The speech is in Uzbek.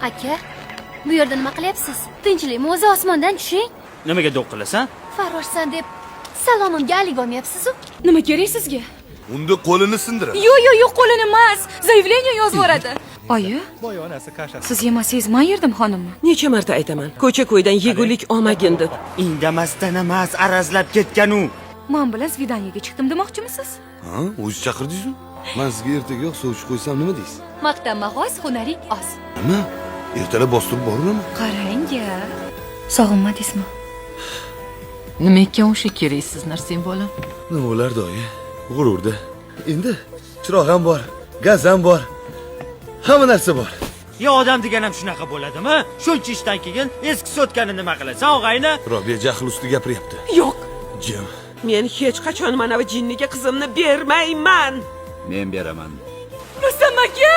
Aka, bu yerda nima qilyapsiz? Tinchlikmi o'zi, osmondan tushing. Nimaga do'q qilasan? Farroshsan deb salomimga alik olmayapsiz-ku? Nima kerak sizga? Unda qo'lini sindirib. Yo'q, qo'lini emas. Zaявleniya yozib yuboradi. Oyi, siz yemasangiz men yerdim xonimmi? Necha marta aytaman, ko'cha-ko'ydan yegulik olmagin deb. Indamasdan emas, arazlab ketgan u. Men bilan svidaniyaga chiqdim demoqchimisiz? Ha, o'zi chaqirdingizmi? Men sizga ertaga sovchi qo'ysam nima deysiz? Maqtanma xos, hunaring oz. Nima? Ertalab bostirib boraman. Qarang-a. Sog'inmadingizmi? Nima ekan o'sha keraksiz narsang bolam? Nima bo'lardi oyi? G'ururda. Endi chiroq ham bor, gaz ham bor. Hamma narsa bor. Yo, odam degan ham shunaqa bo'ladimi? Shuncha ishdan keyin eski sotkani nima qilasan, og'ayni? Robiya jahl ustida gapiryapti. Yo'q, Jim, men hech qachon mana bu jinniga qizimni bermayman. Men beraman. Rustam aka!